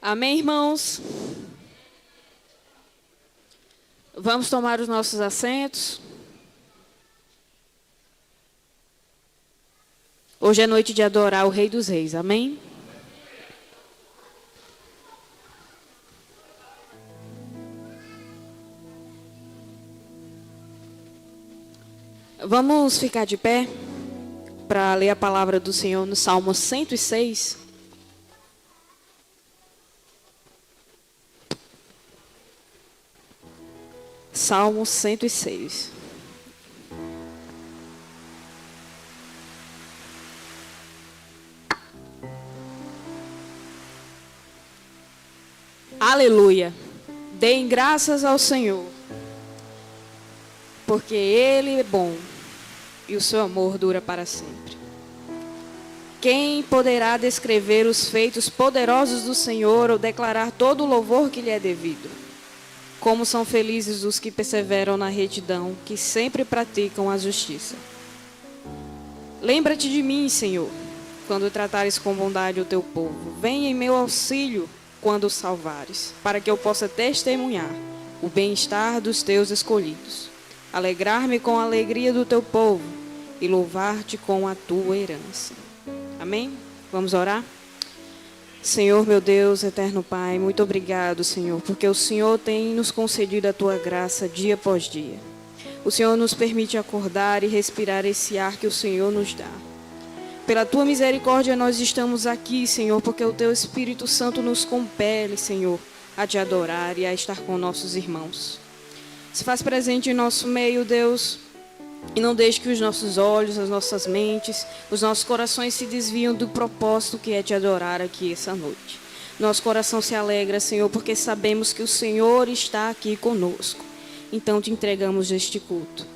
Amém, irmãos? Vamos tomar os nossos assentos. Hoje é noite de adorar o Rei dos Reis, amém? Vamos ficar de pé para ler a palavra do Senhor no Salmo 106. Salmo 106. Aleluia. Deem graças ao Senhor, porque Ele é bom e o seu amor dura para sempre. Quem poderá descrever os feitos poderosos do Senhor ou declarar todo o louvor que lhe é devido? Como são felizes os que perseveram na retidão, que sempre praticam a justiça. Lembra-te de mim, Senhor, quando tratares com bondade o teu povo. Venha em meu auxílio quando o salvares, para que eu possa testemunhar o bem-estar dos teus escolhidos, alegrar-me com a alegria do teu povo e louvar-te com a tua herança. Amém? Vamos orar? Senhor, meu Deus, eterno Pai, muito obrigado, Senhor, porque o Senhor tem nos concedido a tua graça dia após dia. O Senhor nos permite acordar e respirar esse ar que o Senhor nos dá. Pela tua misericórdia nós estamos aqui, Senhor, porque o teu Espírito Santo nos compele, Senhor, a te adorar e a estar com nossos irmãos. Se faz presente em nosso meio, Deus, e não deixe que os nossos olhos, as nossas mentes, os nossos corações se desviam do propósito que é te adorar aqui essa noite. Nosso coração se alegra, Senhor, porque sabemos que o Senhor está aqui conosco. Então te entregamos este culto.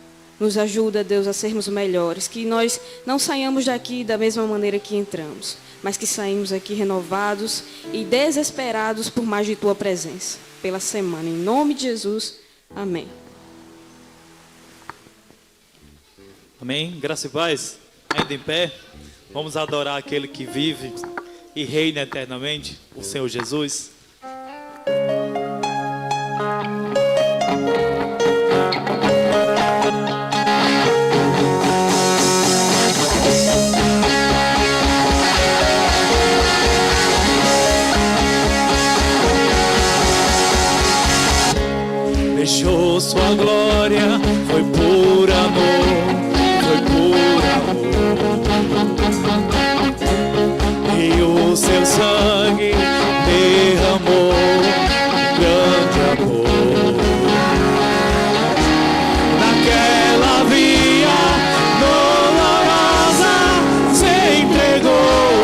Nos ajuda, Deus, a sermos melhores, que nós não saiamos daqui da mesma maneira que entramos, mas que saímos aqui renovados e desesperados por mais de tua presença, pela semana. Em nome de Jesus, amém. Amém? Graça e paz. Ainda em pé, vamos adorar aquele que vive e reina eternamente, o Senhor Jesus. Deixou sua glória, foi por amor. E o seu sangue derramou grande amor. Naquela via dolorosa se entregou.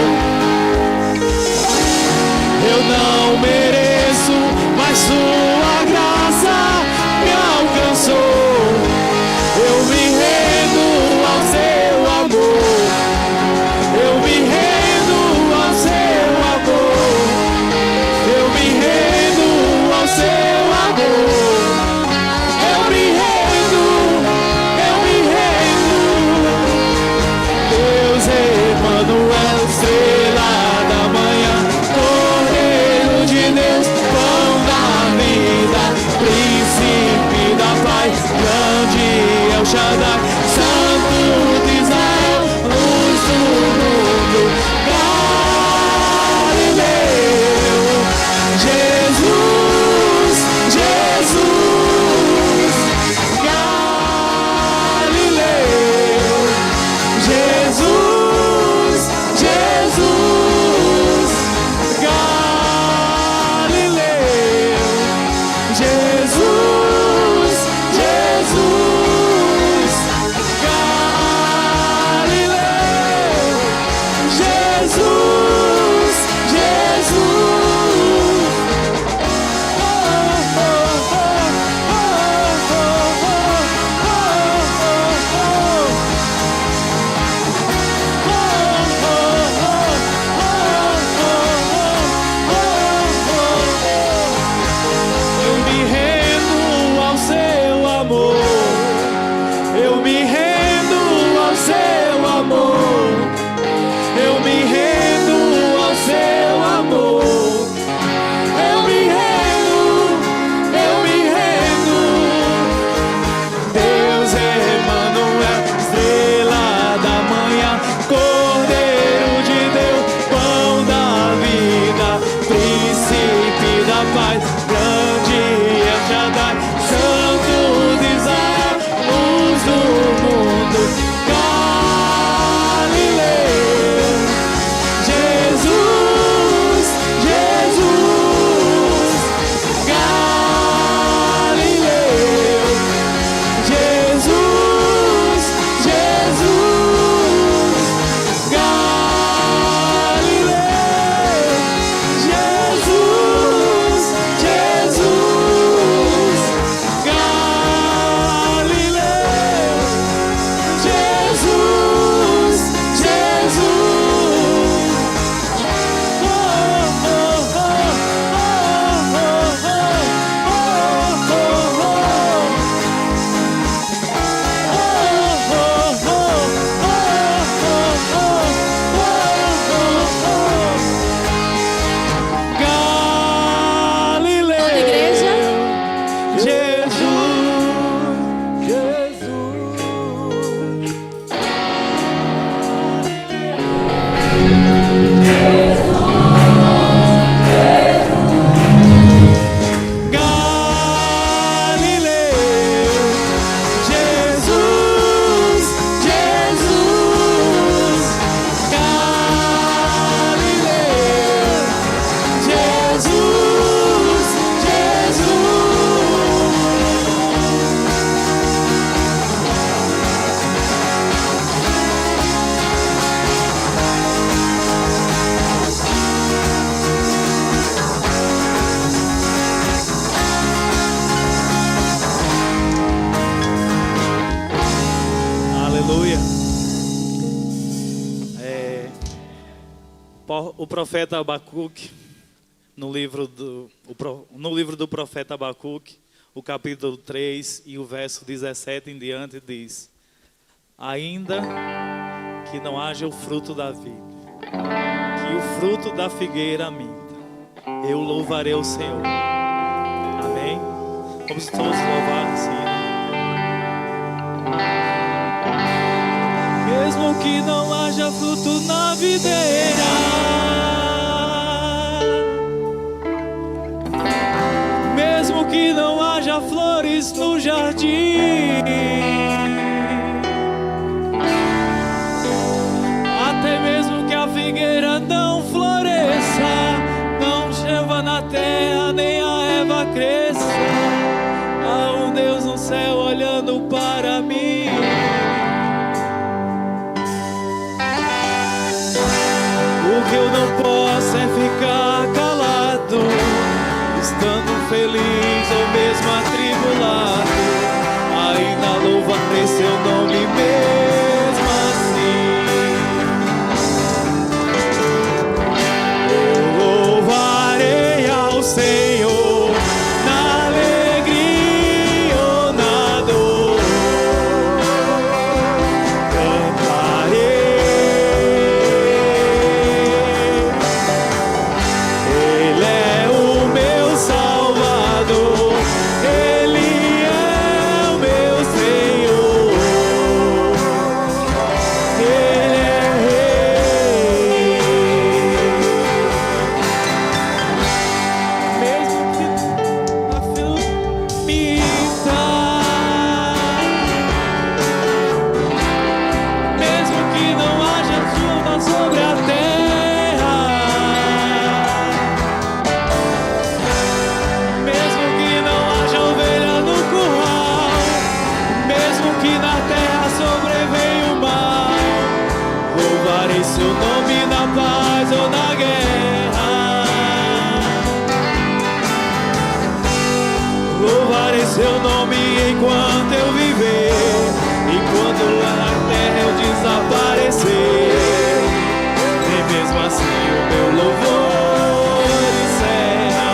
Eu não mereço, mas sua graça me alcançou. Eu me rendo ao seu amor. Eu me rendo ao seu amor. Eu me rendo ao seu amor. Eu me rendo, eu me rendo. Deus Emanuel, estrela da manhã, Cordeiro de Deus, pão da vida. O profeta Abacuque, no livro do profeta Abacuque, o capítulo 3 e o verso 17 em diante diz: ainda que não haja o fruto da vida, que o fruto da figueira minta, eu louvarei o Senhor. Amém? Vamos todos louvar assim. Mesmo que não haja fruto na videira, mesmo que não haja flores no jardim, até mesmo que a figueira não floresça, não chova na terra, nem a erva cresça, há um Deus no céu olhando para mim. O que eu não posso é ficar calado, estando feliz ou mesmo atribulado, ainda louvarei seu nome mesmo assim. Eu louvarei ao Senhor na alegria ou na dor, cantarei. Ele é o meu Salvador, Ele é o meu Senhor, Ele é Rei. Mesmo que a fila pinta, mesmo que não haja chuva sobre a terra, mesmo que não haja ovelha no curral, mesmo que na terra sobrevenha o mal, louvarei seu nome na paz ou na guerra. Louvarei seu nome enquanto eu viver, e quando lá na terra eu desaparecer, nem mesmo assim o meu louvor encerra.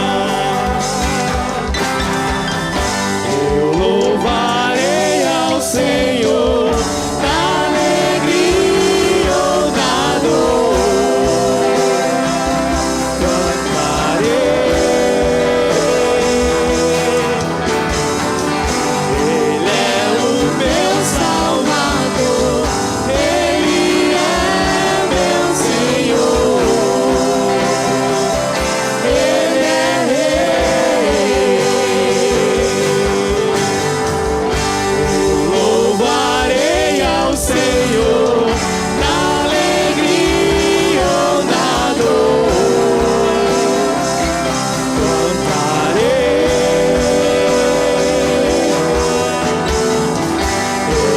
Eu louvarei ao Senhor na alegria ou na dor, cantarei. Ele é o meu Salvador, Ele é meu Senhor, Ele é Rei. Eu louvarei ao Senhor na alegria ou na dor, cantarei.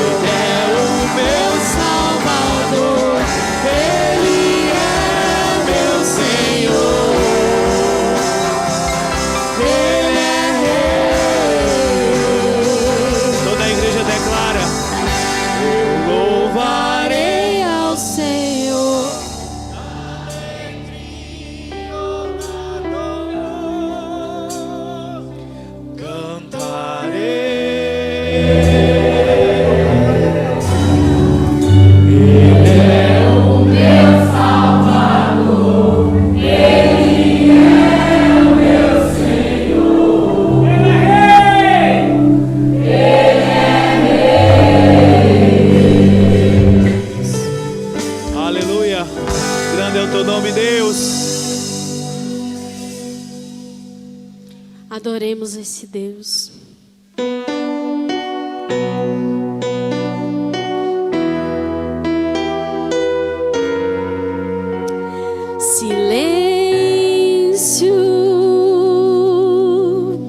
Ele é o meu Salvador, Ele é meu Senhor, Ele é Rei. Toda a igreja declara: eu louvarei ao Senhor. Aleluia. Grande é o teu nome, Deus. Adoremos esse Deus. Silêncio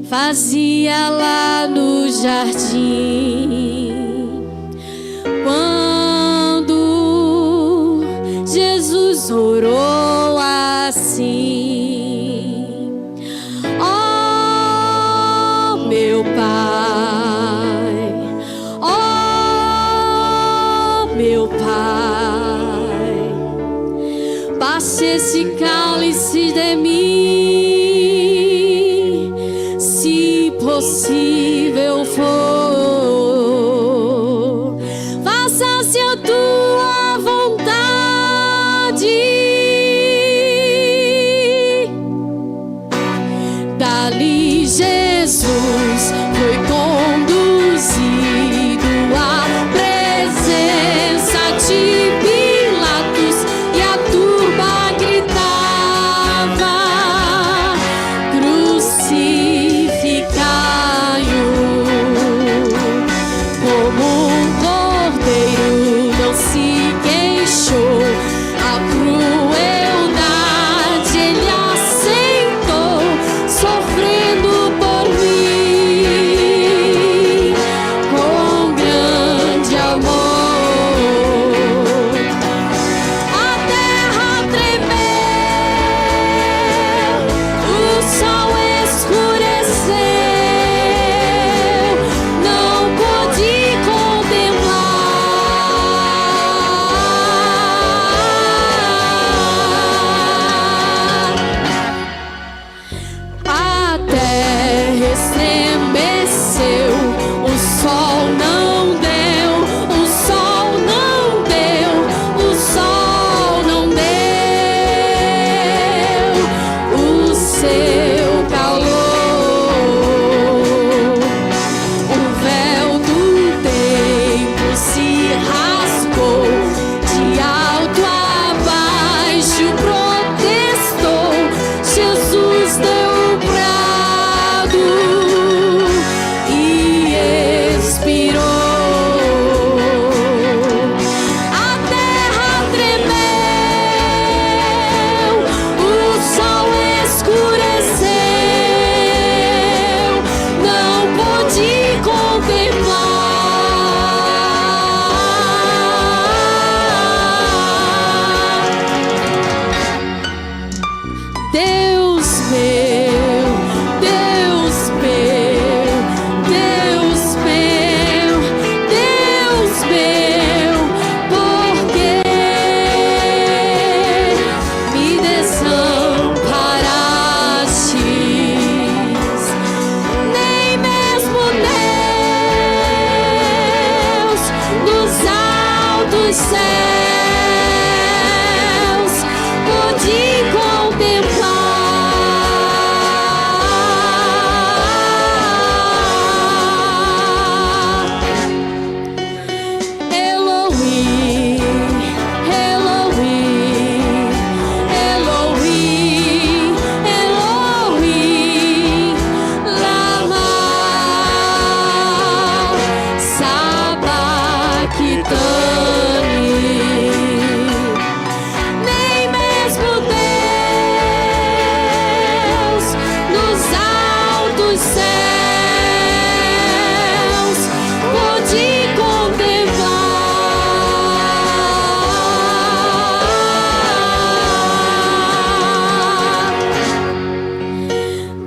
fazia lá no jardim, quando Jesus orou assim: ó meu Pai, ó meu Pai, afaste esse cálice de mim, se possível for. Faça-se a tua vontade. Dali Jesus foi conduzido à presença de Pilatos e a turba gritava: crucificai-o. Como um cordeiro não se queixou, a crueldade ele aceitou, sofrendo por mim com grande amor. A terra tremeu, o sol escureceu, não pude contemplar. A terra estremeceu, o sol não deu, o sol não deu, o sol não deu o seu calor. O véu do tempo se rasgou, de alto a baixo protestou. Jesus deu o brado e expirou. A terra tremeu, o sol escureceu, não pude contemplar. Deus meu, Deus meu, Deus meu, Deus meu, por que me desamparastes? Nem mesmo Deus dos altos céus pôde contemplar. Elohim, Elohim, Elohim, Elohim, lama sabachthani. Nem mesmo Deus nos altos céus pôde contemplar.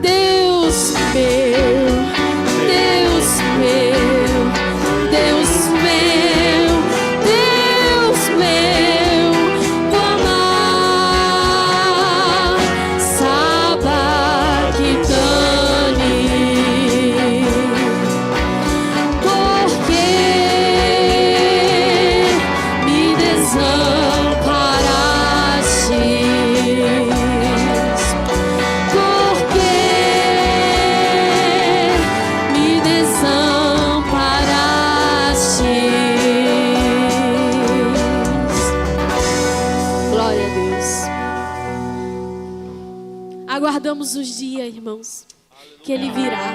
Deus meu, Deus meu, Deus meu, Deus meu, lama sabachthani. Por que me desamparastes? Por que me desamparastes? Glória a Deus. Aguardamos os dias, irmãos, que Ele virá.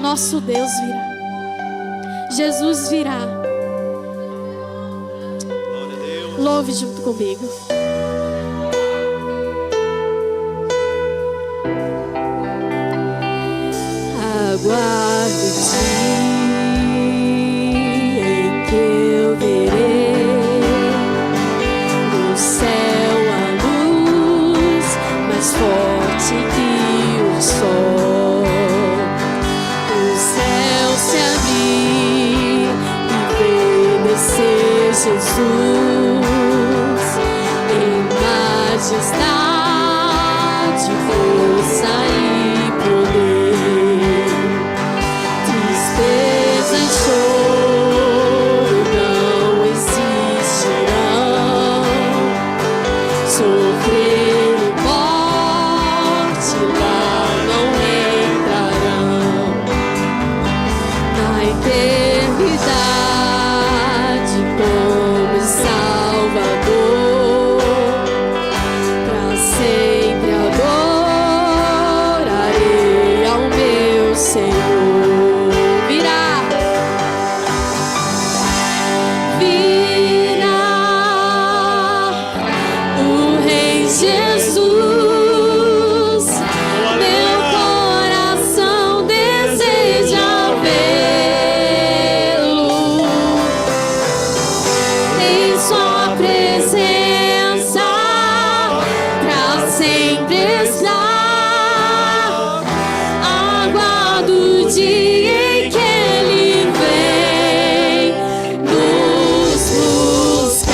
Nosso Deus virá. Jesus virá. Glória a Deus. Louve junto comigo. Aguardo o dia em que eu verei no céu a luz mais forte que o sol. O céu se abrir e ver descer Jesus em majestade, força e poder. Tristeza e choro não existirão. Sofrer e morte lá não entrarão. Na eternidade como Salvador, pra sempre adorarei ao meu Senhor. Virá o Rei Jesus. Meu coração deseja vê-lo em sua presença, pra sempre estar. Aguardo o dia em que Ele vem nos buscar.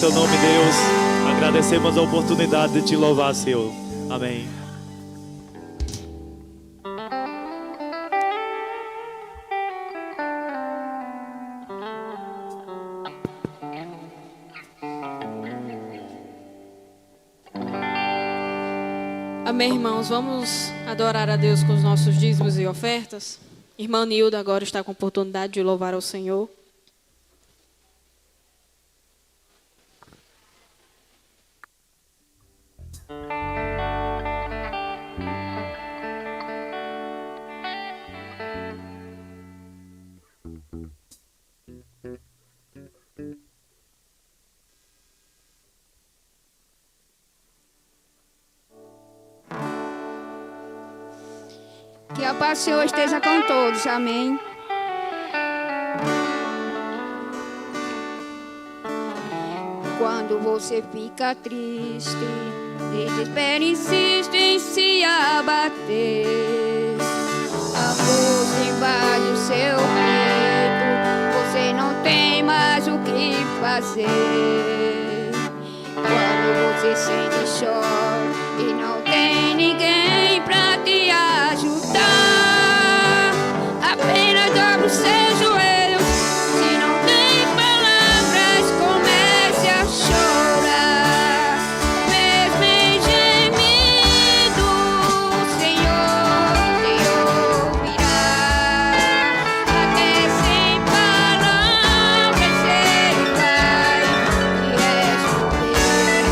teu nome, Deus. Agradecemos a oportunidade de te louvar, Senhor. Amém. Amém, irmãos. Vamos adorar a Deus com os nossos dízimos e ofertas. Irmã Nilda agora está com a oportunidade de louvar ao Senhor. Que a paz do Senhor esteja com todos, amém. Quando você fica triste, desespera, insiste em se abater. A força invade o seu peito, você não tem mais o que fazer. Quando você sente choro e não tem ninguém pra te ajudar, apenas dobra os seus joelhos. Se não tem palavras, comece a chorar. Mesmo em gemido, o Senhor te ouvirá. Até sem palavras Ele vai te responder.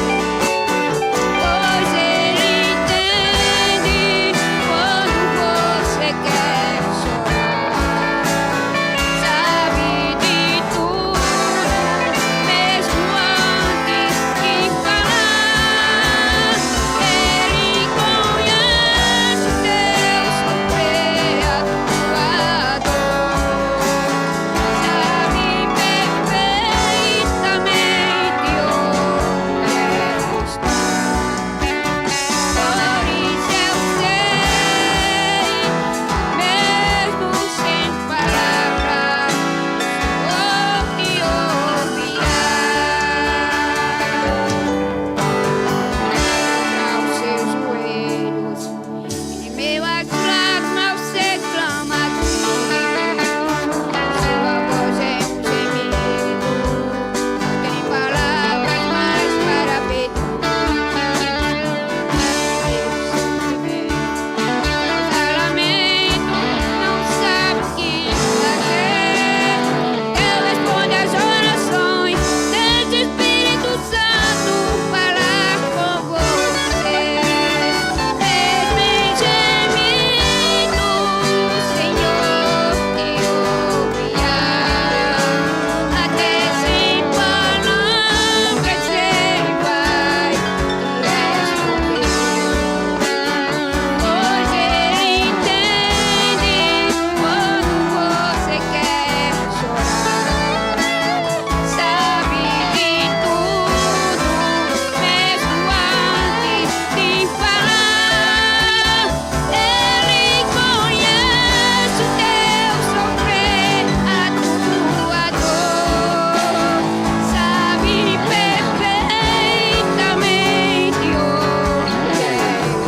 Pois Ele entende quando você quer chorar. Sabe de tudo, mesmo antes de falar. Ele conhece o teu sofrer, a tua dor. Sabe perfeitamente onde está. Por isso eu sei, mesmo sem palavras, o Senhor te ouvirá. Aos seus joelhos, em meio às lágrimas, você clama a Deus. Sua voz é um gemido, não tem palavras mais para pedir. Lamento, não sabe o que fazer. Deus responde às orações, deixa o Espírito Santo falar com você. Mesmo em gemido, o Senhor te ouvirá. Até sem palavras Ele vai te responder. Pois Ele entende quando você quer chorar. Sabe de tudo, mesmo antes de falar. Ele conhece o teu sofrer, a tua dor. Sabe perfeitamente onde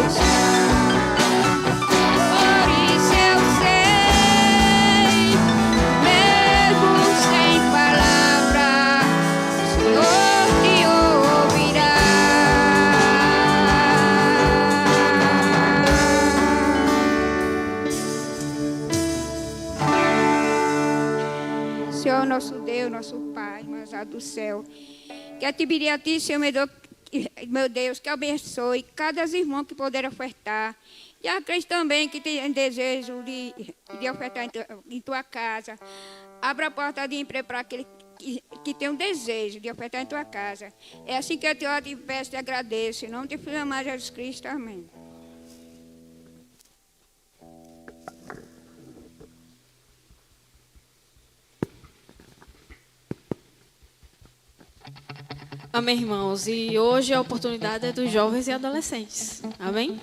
está. Por isso eu sei, mesmo sem palavras, o Senhor te ouvirá. Senhor, nosso Deus, nosso Pai, mas do céu, que atribui a Ti, Senhor, meu Deus, que abençoe cada irmão que puder ofertar. E aqueles também que têm desejo de ofertar em tua casa. Abra a porta de emprego para aquele que tem um desejo de ofertar em tua casa. É assim que eu te oro e peço e agradeço. Em nome de Filho amado Jesus Cristo. Amém. Amém, irmãos. E hoje a oportunidade é dos jovens e adolescentes. Amém?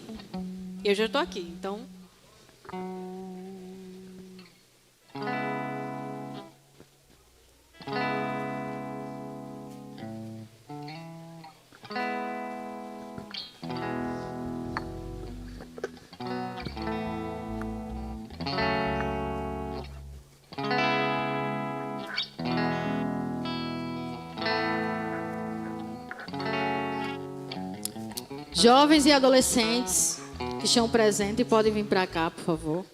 Eu já estou aqui, então. Jovens e adolescentes que estão presentes podem vir para cá, por favor.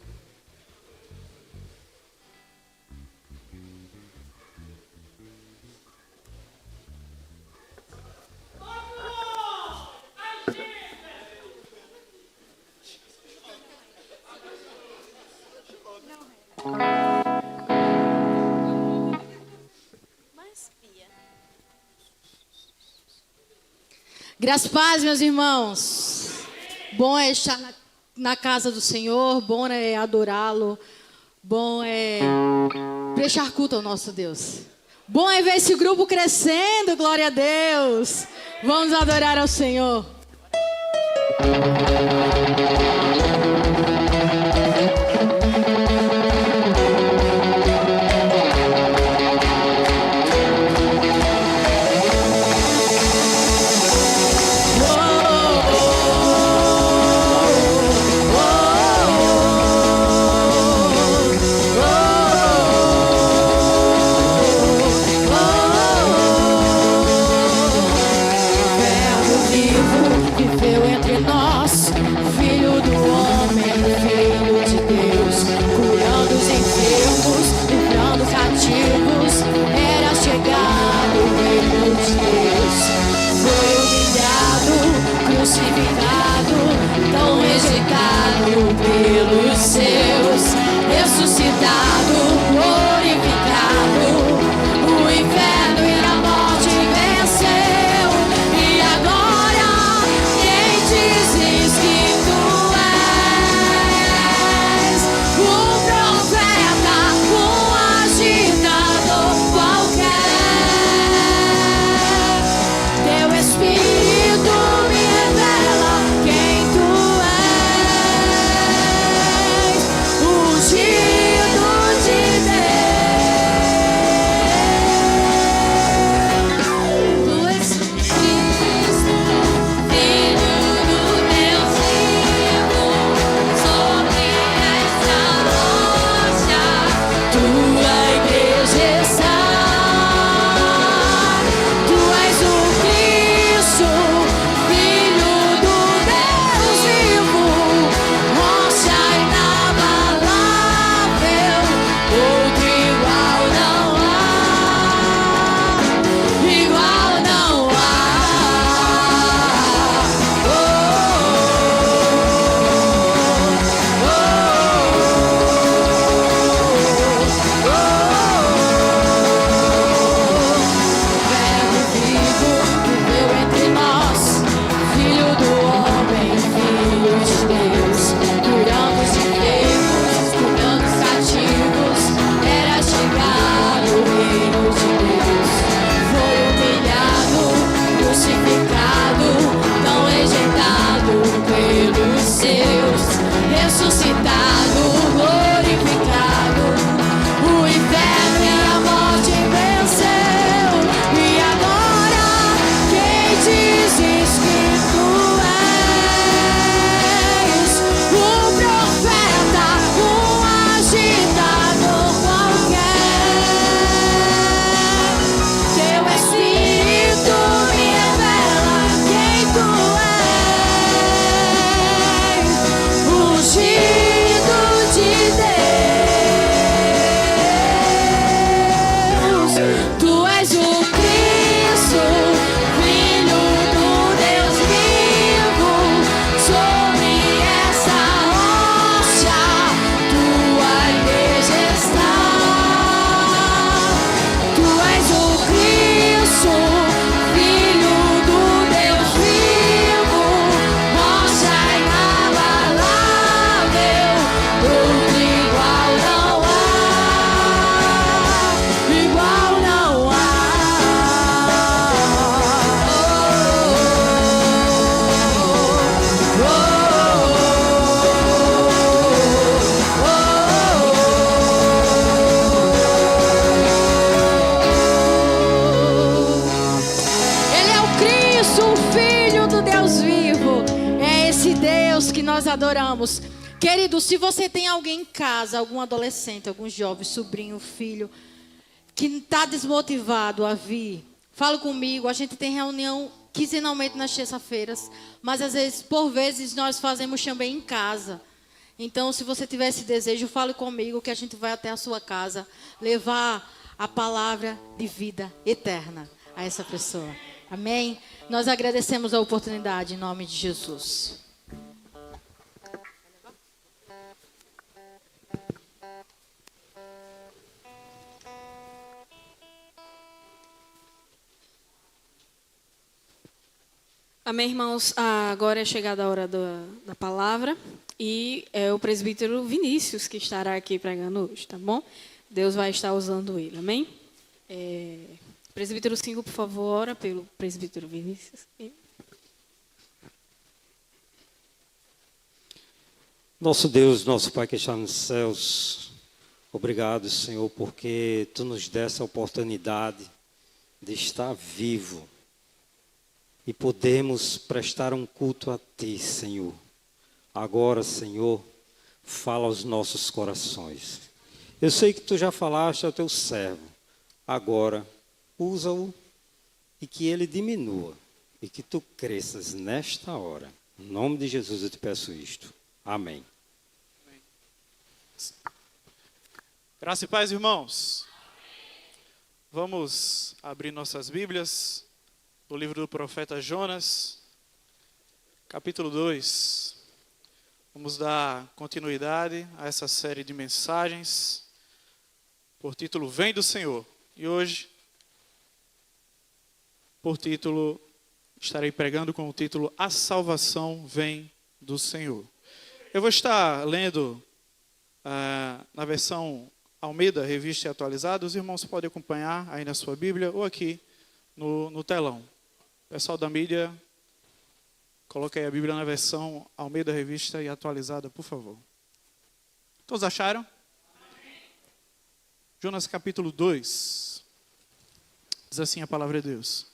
Graças a paz, meus irmãos. Bom é estar na casa do Senhor, bom é adorá-lo, bom é prestar culto ao nosso Deus. Bom é ver esse grupo crescendo, glória a Deus. Vamos adorar ao Senhor. Viveu entre nós, Filho do homem, Filho de Deus, curando os enfermos, livrando cativos, era chegado o reino de Deus. Foi humilhado, crucificado, tão rejeitado pelos seus, ressuscitado, glorificado, o inferno e a morte venceu, e agora quem dizes que tu és um profeta, um agitador qualquer. Teu Espírito me revela quem tu és, ungido de Deus. Tu és Cristo, Filho do Deus vivo, sobre esta rocha tua igreja está. Tu és o Cristo, Filho do Deus vivo, rocha inabalável, outro igual não há, igual não há. Verbo vivo viveu entre nós, Filho do homem, Filho de Deus, curando os enfermos, curando os cativos, era chegado o reino de Deus. Foi humilhado, crucificado, tão rejeitado pelos seus, ressuscitado, glorificado, o inferno e a morte venceu, e agora quem dizes que tu és um profeta, um agitador qualquer. Teu Espírito me revela quem tu és, ungido de Deus. Tu és o Cristo, Filho do Deus vivo, sobre essa rocha tua igreja está. Tu és o Cristo, Filho do Deus vivo, rocha inabalável, outro igual não há, igual não há. Ele é o Cristo, o Filho do Deus vivo. É esse Deus que nós adoramos. Querido, se você tem alguém em casa, algum adolescente, algum jovem, sobrinho, filho, que está desmotivado a vir, fala comigo. A gente tem reunião quinzenalmente nas terças-feiras, mas às vezes, por vezes, nós fazemos também em casa. Então, se você tiver esse desejo, fale comigo que a gente vai até a sua casa levar a palavra de vida eterna a essa pessoa. Amém? Nós agradecemos a oportunidade em nome de Jesus. Amém, irmãos? Agora é chegada a hora da palavra e é o presbítero Vinícius que estará aqui pregando hoje, tá bom? Deus vai estar usando ele, amém? Presbítero 5, por favor, ora pelo presbítero Vinícius. Nosso Deus, nosso Pai que está nos céus, obrigado, Senhor, porque Tu nos deste a oportunidade de estar vivo e podemos prestar um culto a Ti, Senhor. Agora, Senhor, fala aos nossos corações. Eu sei que Tu já falaste ao Teu servo. Agora, usa-o e que ele diminua e que Tu cresças nesta hora. Em nome de Jesus eu te peço isto. Amém. Graça e paz, irmãos. Vamos abrir nossas Bíblias no livro do profeta Jonas, capítulo 2. Vamos dar continuidade a essa série de mensagens por título Vem do Senhor. E hoje, por título, estarei pregando com o título A Salvação Vem do Senhor. Eu vou estar lendo na versão Almeida, Revista e Atualizada. Os irmãos podem acompanhar aí na sua Bíblia ou aqui no telão. Pessoal da mídia, coloque aí a Bíblia na versão Almeida, Revista e Atualizada, por favor. Todos acharam? Amém. Jonas capítulo 2. Diz assim a palavra de Deus.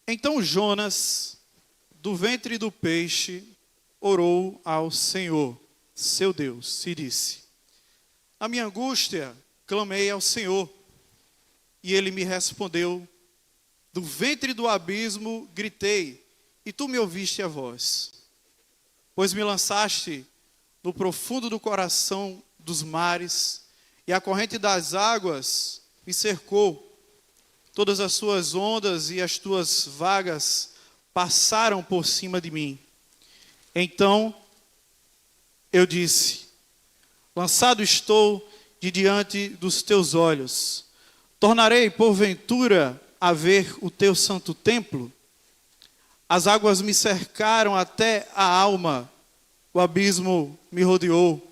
Então Jonas, do ventre do peixe, orou ao Senhor, seu Deus, e disse: Na minha angústia, clamei ao Senhor, e ele me respondeu. Do ventre do abismo gritei, e tu me ouviste a voz. Pois me lançaste no profundo do coração dos mares, e a corrente das águas me cercou. Todas as suas ondas e as tuas vagas passaram por cima de mim. Então eu disse: lançado estou de diante dos teus olhos. Tornarei, porventura, a ver o teu santo templo? As águas me cercaram até a alma, o abismo me rodeou,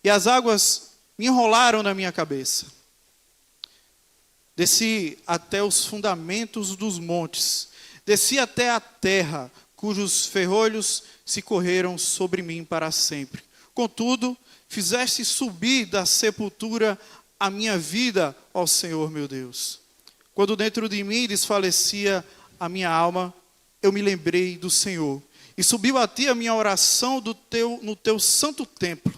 e as águas me enrolaram na minha cabeça. Desci até os fundamentos dos montes, desci até a terra, cujos ferrolhos se correram sobre mim para sempre. Contudo, fizeste subir da sepultura a minha vida, ó Senhor meu Deus. Quando dentro de mim desfalecia a minha alma, eu me lembrei do Senhor. E subiu a ti a minha oração no teu santo templo.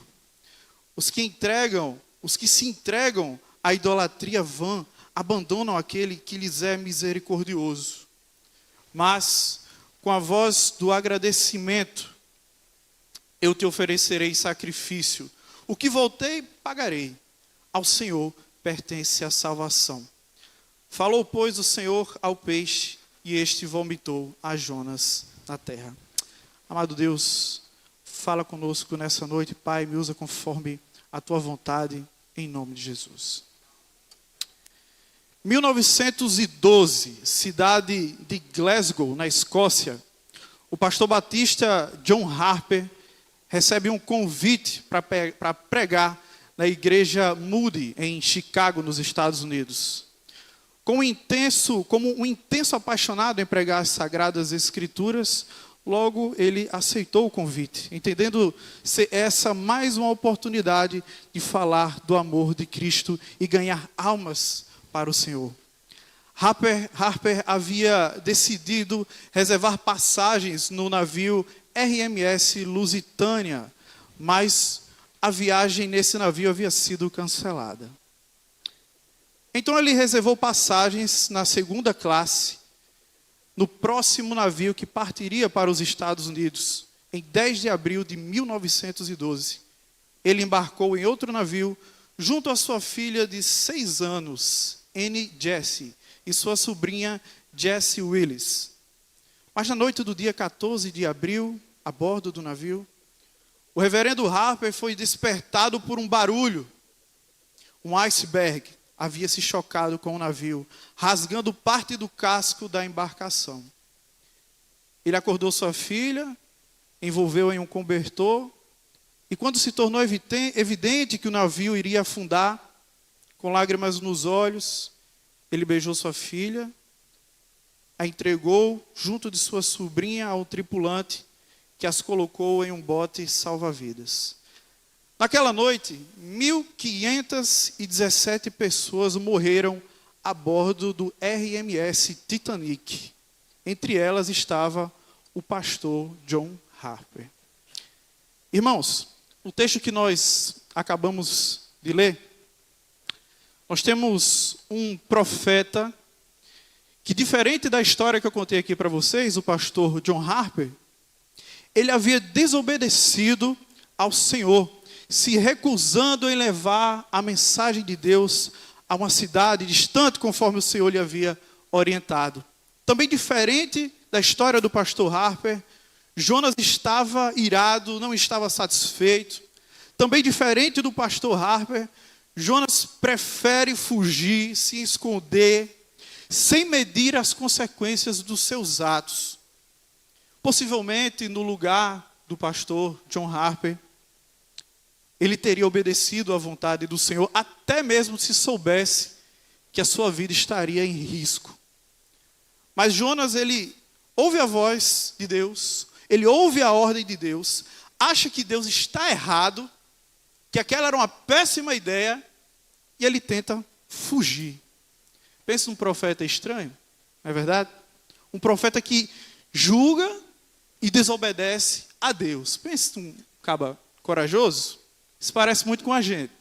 Os que se entregam à idolatria vã, abandonam aquele que lhes é misericordioso. Mas, com a voz do agradecimento, eu te oferecerei sacrifício. O que voltei, pagarei. Ao Senhor pertence a salvação. Falou, pois, o Senhor ao peixe, e este vomitou a Jonas na terra. Amado Deus, fala conosco nessa noite, Pai, me usa conforme a tua vontade, em nome de Jesus. 1912, cidade de Glasgow, na Escócia, o pastor batista John Harper recebe um convite para pregar na igreja Moody, em Chicago, nos Estados Unidos. Como um intenso apaixonado em pregar as Sagradas Escrituras, logo ele aceitou o convite, entendendo ser essa mais uma oportunidade de falar do amor de Cristo e ganhar almas para o Senhor. Harper havia decidido reservar passagens no navio RMS Lusitânia, mas a viagem nesse navio havia sido cancelada. Então ele reservou passagens na segunda classe no próximo navio que partiria para os Estados Unidos, em 10 de abril de 1912. Ele embarcou em outro navio junto à sua filha de 6 anos, Anne Jessie, e sua sobrinha Jessie Willis. Mas na noite do dia 14 de abril, a bordo do navio, o reverendo Harper foi despertado por um barulho. Um iceberg havia se chocado com o navio, rasgando parte do casco da embarcação. Ele acordou sua filha, envolveu em um cobertor, e quando se tornou evidente que o navio iria afundar, com lágrimas nos olhos, ele beijou sua filha, a entregou junto de sua sobrinha ao tripulante, que as colocou em um bote salva-vidas. Naquela noite, 1.517 pessoas morreram a bordo do RMS Titanic. Entre elas estava o pastor John Harper. Irmãos, o texto que nós acabamos de ler, nós temos um profeta que, diferente da história que eu contei aqui para vocês, o pastor John Harper, ele havia desobedecido ao Senhor, se recusando em levar a mensagem de Deus a uma cidade distante, conforme o Senhor lhe havia orientado. Também diferente da história do pastor Harper, Jonas estava irado, não estava satisfeito. Também diferente do pastor Harper, Jonas prefere fugir, se esconder, sem medir as consequências dos seus atos. Possivelmente, no lugar do pastor John Harper, ele teria obedecido à vontade do Senhor, até mesmo se soubesse que a sua vida estaria em risco. Mas Jonas, ele ouve a voz de Deus, ele ouve a ordem de Deus, acha que Deus está errado, que aquela era uma péssima ideia, e ele tenta fugir. Pensa num profeta estranho, não é verdade? Um profeta que julga e desobedece a Deus. Pensa num caba corajoso. Isso parece muito com a gente,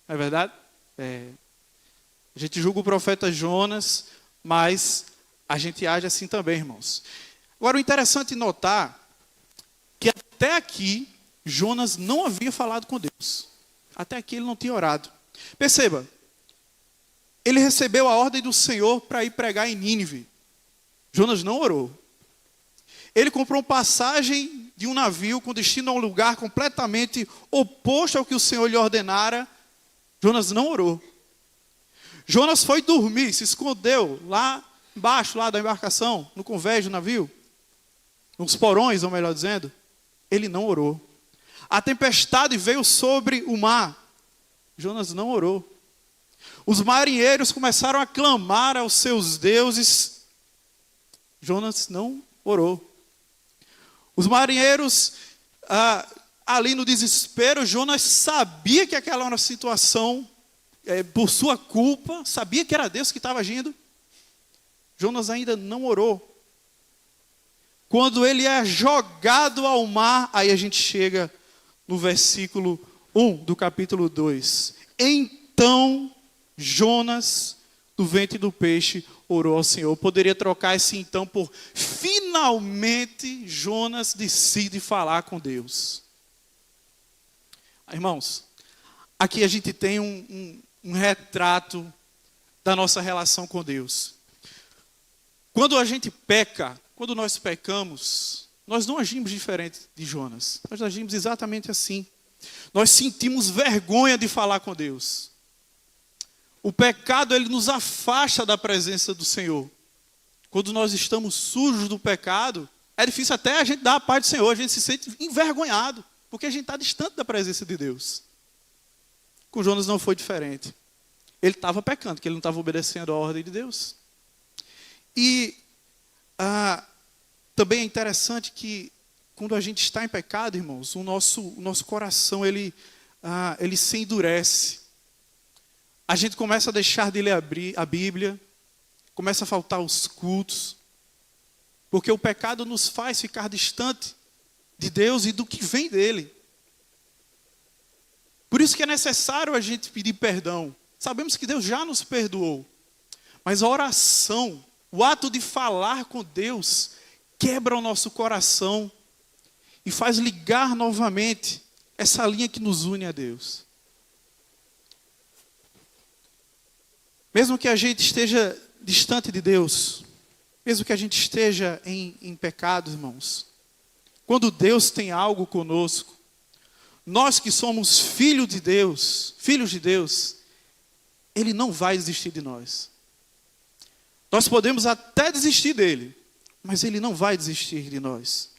não é verdade? A gente julga o profeta Jonas, mas a gente age assim também, irmãos. Agora, o interessante notar que até aqui, Jonas não havia falado com Deus. Até aqui ele não tinha orado. Perceba, ele recebeu a ordem do Senhor para ir pregar em Nínive. Jonas não orou. Ele comprou passagem de um navio com destino a um lugar completamente oposto ao que o Senhor lhe ordenara. Jonas não orou. Jonas foi dormir, se escondeu lá embaixo lá da embarcação, no convés do navio, nos porões, ou melhor dizendo. Ele não orou. A tempestade veio sobre o mar. Jonas não orou. Os marinheiros começaram a clamar aos seus deuses. Jonas não orou. Os marinheiros, ali no desespero, Jonas sabia que aquela era uma situação por sua culpa, sabia que era Deus que estava agindo. Jonas ainda não orou. Quando ele é jogado ao mar, aí a gente chega no versículo 1 do capítulo 2. Então Jonas, do ventre do peixe, orou ao Senhor. Eu poderia trocar esse então por finalmente Jonas decide falar com Deus. Irmãos, aqui a gente tem um retrato da nossa relação com Deus. Quando a gente peca, quando nós pecamos, nós não agimos diferente de Jonas. Nós agimos exatamente assim. Nós sentimos vergonha de falar com Deus. O pecado, ele nos afasta da presença do Senhor. Quando nós estamos sujos do pecado, é difícil até a gente dar a paz do Senhor. A gente se sente envergonhado, porque a gente está distante da presença de Deus. Com Jonas não foi diferente. Ele estava pecando, porque ele não estava obedecendo a ordem de Deus. E também é interessante que quando a gente está em pecado, irmãos, o nosso coração ele se endurece. A gente começa a deixar de ler a Bíblia, começa a faltar os cultos, porque o pecado nos faz ficar distante de Deus e do que vem dele. Por isso que é necessário a gente pedir perdão. Sabemos que Deus já nos perdoou, mas a oração O ato de falar com Deus quebra o nosso coração e faz ligar novamente essa linha que nos une a Deus. Mesmo que a gente esteja distante de Deus, mesmo que a gente esteja em pecado, irmãos, quando Deus tem algo conosco, nós que somos filhos de Deus, Ele não vai desistir de nós. Nós podemos até desistir dele, mas Ele não vai desistir de nós.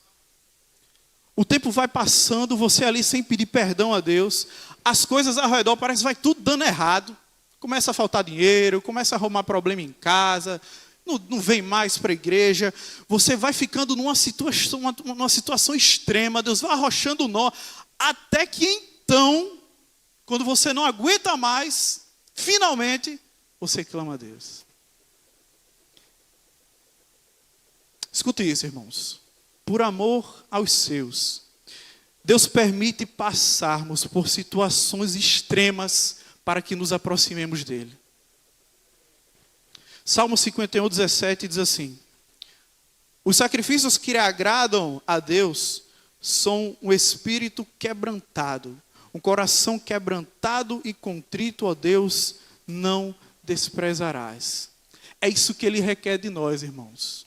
O tempo vai passando, você ali sem pedir perdão a Deus, as coisas ao redor parece que vai tudo dando errado. Começa a faltar dinheiro, começa a arrumar problema em casa, não vem mais para a igreja. Você vai ficando numa situação extrema, Deus vai arrochando o nó, até que então, quando você não aguenta mais, finalmente, você clama a Deus. Escute isso, irmãos. Por amor aos seus, Deus permite passarmos por situações extremas para que nos aproximemos dele. Salmo 51, 17 diz assim: os sacrifícios que agradam a Deus são um espírito quebrantado, um coração quebrantado e contrito, ó Deus, não desprezarás. É isso que Ele requer de nós, irmãos.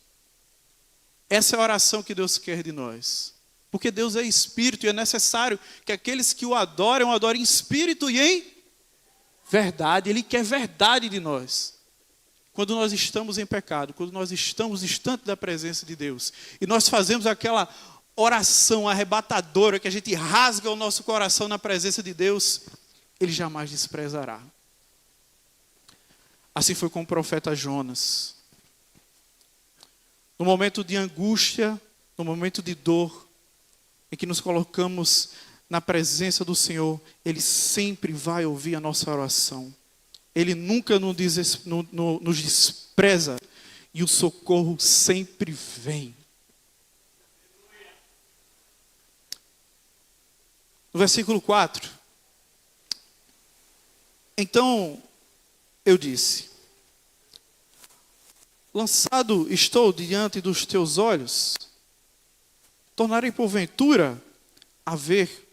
Essa é a oração que Deus quer de nós. Porque Deus é espírito e é necessário que aqueles que o adoram, adorem em espírito e em verdade. Ele quer verdade de nós. Quando nós estamos em pecado, quando nós estamos distantes da presença de Deus, e nós fazemos aquela oração arrebatadora, que a gente rasga o nosso coração na presença de Deus, Ele jamais desprezará. Assim foi com o profeta Jonas. No momento de angústia, no momento de dor, em que nos colocamos na presença do Senhor, Ele sempre vai ouvir a nossa oração. Ele nunca nos despreza e o socorro sempre vem. No versículo 4, então eu disse: lançado estou diante dos teus olhos, tornarei porventura a ver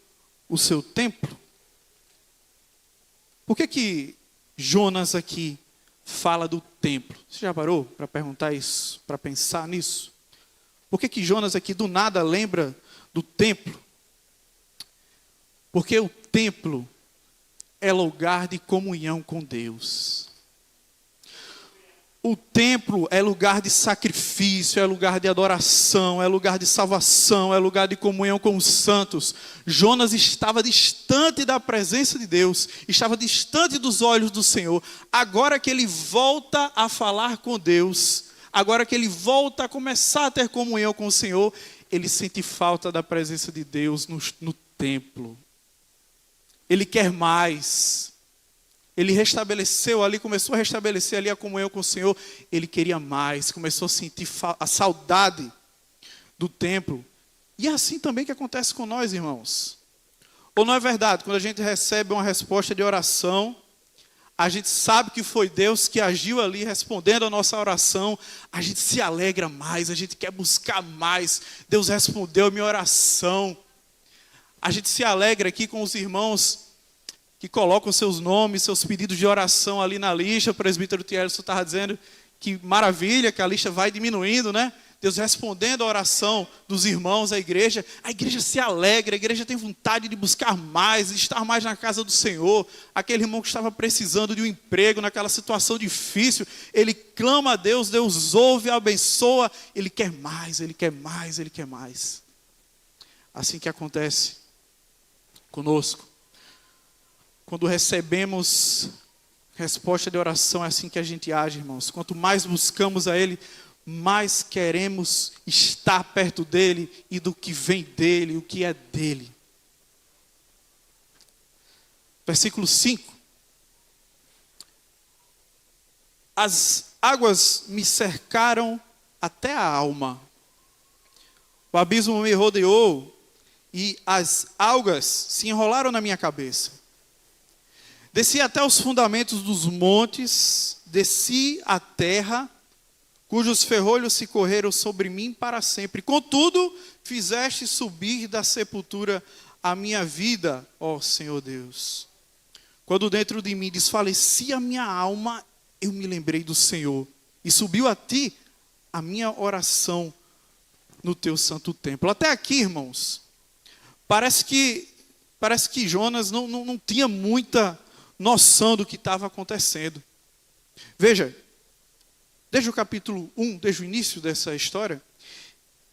o seu templo. Por que Jonas aqui fala do templo? Você já parou para perguntar isso, para pensar nisso? Por que Jonas aqui do nada lembra do templo? Porque o templo é lugar de comunhão com Deus. O templo é lugar de sacrifício, é lugar de adoração, é lugar de salvação, é lugar de comunhão com os santos. Jonas estava distante da presença de Deus, estava distante dos olhos do Senhor. Agora que ele volta a falar com Deus, agora que ele volta a começar a ter comunhão com o Senhor, ele sente falta da presença de Deus no templo. Ele quer mais. Ele restabeleceu ali, começou a restabelecer ali a comunhão com o Senhor. Ele queria mais, começou a sentir a saudade do templo. E é assim também que acontece com nós, irmãos. Ou não é verdade? Quando a gente recebe uma resposta de oração, a gente sabe que foi Deus que agiu ali respondendo a nossa oração, a gente se alegra mais, a gente quer buscar mais. Deus respondeu a minha oração. A gente se alegra aqui com os irmãos que colocam seus nomes, seus pedidos de oração ali na lista. O presbítero Tielson estava dizendo que maravilha, que a lista vai diminuindo, né? Deus respondendo a oração dos irmãos, a igreja se alegra, a igreja tem vontade de buscar mais, de estar mais na casa do Senhor. Aquele irmão que estava precisando de um emprego, naquela situação difícil, ele clama a Deus, Deus ouve, abençoa, ele quer mais, ele quer mais, ele quer mais. Assim que acontece conosco. Quando recebemos resposta de oração, é assim que a gente age, irmãos. Quanto mais buscamos a Ele, mais queremos estar perto dEle e do que vem dEle, o que é dEle. Versículo 5. As águas me cercaram até a alma. O abismo me rodeou e as algas se enrolaram na minha cabeça. Desci até os fundamentos dos montes, desci à terra cujos ferrolhos se correram sobre mim para sempre. Contudo, fizeste subir da sepultura a minha vida, ó Senhor Deus. Quando dentro de mim desfalecia a minha alma, eu me lembrei do Senhor. E subiu a ti a minha oração no teu santo templo. Até aqui, irmãos, parece que Jonas não tinha muita noção do que estava acontecendo. Veja, desde o capítulo 1, desde o início dessa história,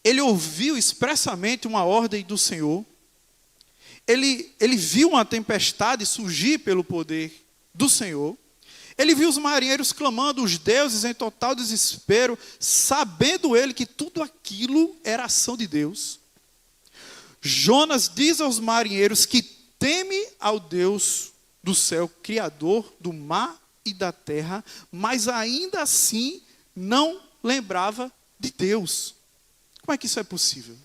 ele ouviu expressamente uma ordem do Senhor. Ele viu uma tempestade surgir pelo poder do Senhor. Ele viu os marinheiros clamando, os deuses em total desespero, sabendo ele que tudo aquilo era ação de Deus. Jonas diz aos marinheiros que teme ao Deus do céu, Criador do mar e da terra, mas ainda assim não lembrava de Deus. Como é que isso é possível?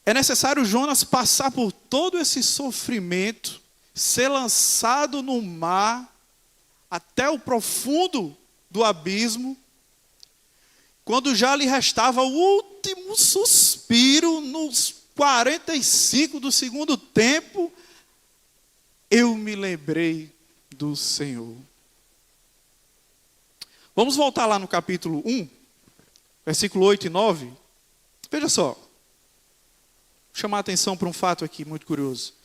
É necessário Jonas passar por todo esse sofrimento, ser lançado no mar, até o profundo do abismo, quando já lhe restava o último suspiro, nos 45 do segundo tempo, eu me lembrei do Senhor. Vamos voltar lá no capítulo 1, versículo 8 e 9. Veja só. Vou chamar a atenção para um fato aqui muito curioso.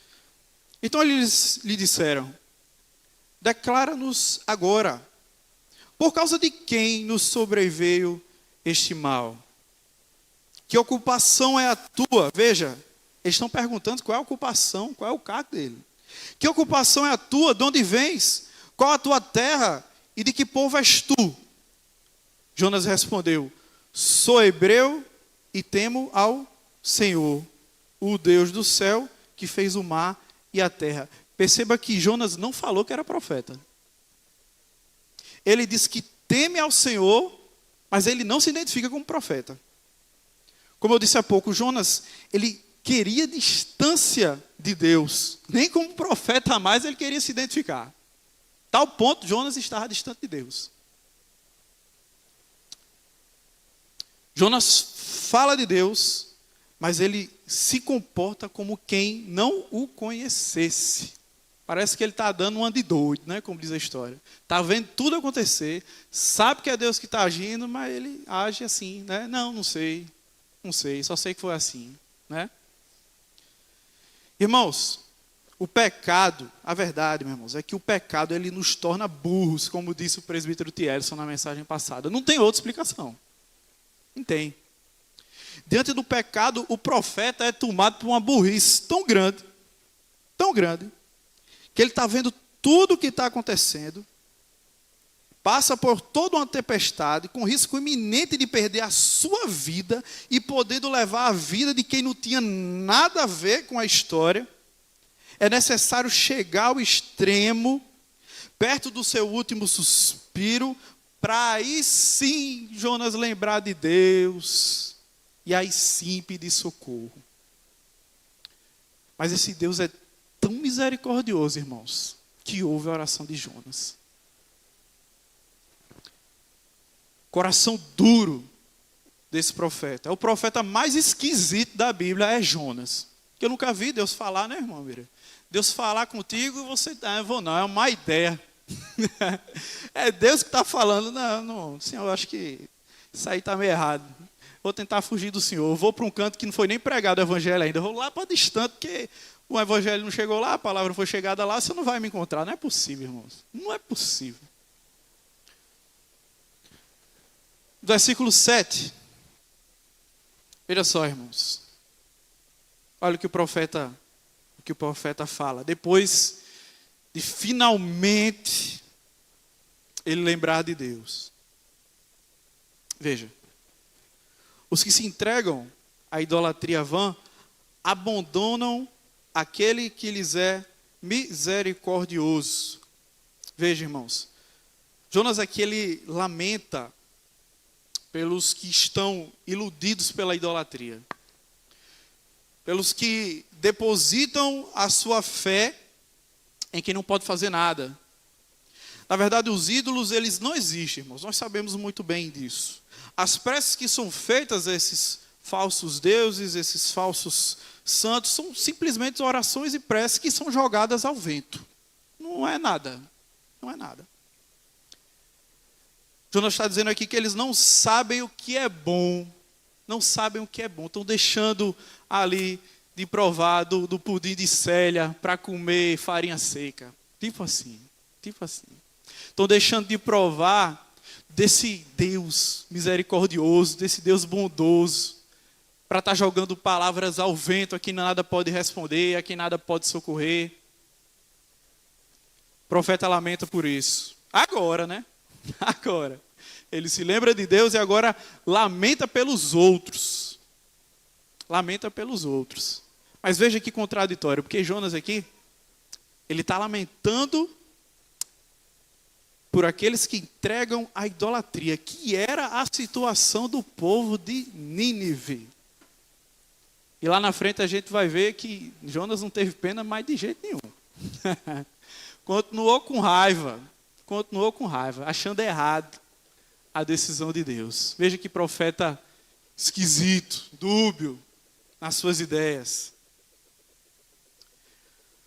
Então eles lhe disseram: declara-nos agora, por causa de quem nos sobreveio este mal? Que ocupação é a tua? Veja, eles estão perguntando qual é a ocupação, qual é o cargo dele. Que ocupação é a tua? De onde vens? Qual a tua terra? E de que povo és tu? Jonas respondeu: sou hebreu e temo ao Senhor, o Deus do céu, que fez o mar e a terra. Perceba que Jonas não falou que era profeta. Ele disse que teme ao Senhor, mas ele não se identifica como profeta. Como eu disse há pouco, Jonas, ele queria distância de Deus. Nem como profeta mais ele queria se identificar. Tal ponto, Jonas estava distante de Deus. Jonas fala de Deus, mas ele se comporta como quem não o conhecesse. Parece que ele está dando uma de doido, né? Como diz a história. Está vendo tudo acontecer, sabe que é Deus que está agindo, mas ele age assim, né? Não sei, só sei que foi assim, né? Irmãos, o pecado, a verdade, meus irmãos, é que o pecado ele nos torna burros, como disse o presbítero Tierson na mensagem passada. Não tem outra explicação. Não tem. Diante do pecado, o profeta é tomado por uma burrice tão grande, que ele está vendo tudo o que está acontecendo, passa por toda uma tempestade, com risco iminente de perder a sua vida e podendo levar a vida de quem não tinha nada a ver com a história. É necessário chegar ao extremo, perto do seu último suspiro, para aí sim Jonas lembrar de Deus, e aí sim pedir socorro. Mas esse Deus é tão misericordioso, irmãos, que ouve a oração de Jonas. Coração duro desse profeta. É o profeta mais esquisito da Bíblia, é Jonas. Que eu nunca vi Deus falar, né, irmão? Deus falar contigo e você, eu vou não, é uma ideia. É Deus que está falando, não, Senhor, eu acho que isso aí está meio errado. Vou tentar fugir do Senhor. Vou para um canto que não foi nem pregado o evangelho ainda. Vou lá para distante, porque o evangelho não chegou lá, a palavra foi chegada lá, você não vai me encontrar. Não é possível, irmãos. Não é possível. Versículo 7. Veja só, irmãos. Olha o que o profeta fala. Depois de finalmente ele lembrar de Deus. Veja. Os que se entregam à idolatria vã abandonam aquele que lhes é misericordioso. Veja, irmãos. Jonas aqui ele lamenta pelos que estão iludidos pela idolatria. Pelos que depositam a sua fé em quem não pode fazer nada. Na verdade, os ídolos, eles não existem, irmãos. Nós sabemos muito bem disso. As preces que são feitas a esses falsos deuses, esses falsos santos, são simplesmente orações e preces que são jogadas ao vento. Não é nada. Não é nada. Jonas está dizendo aqui que eles não sabem o que é bom. Não sabem o que é bom. Estão deixando ali de provar do pudim de Célia para comer farinha seca. Tipo assim. Estão deixando de provar desse Deus misericordioso, desse Deus bondoso, para estar jogando palavras ao vento a quem nada pode responder, a quem nada pode socorrer. O profeta lamenta por isso. Agora, né? Agora. Ele se lembra de Deus e agora lamenta pelos outros. Lamenta pelos outros. Mas veja que contraditório, porque Jonas aqui, ele está lamentando por aqueles que entregam a idolatria, que era a situação do povo de Nínive. E lá na frente a gente vai ver que Jonas não teve pena mais de jeito nenhum. Continuou com raiva, achando errado a decisão de Deus. Veja que profeta esquisito, dúbio nas suas ideias.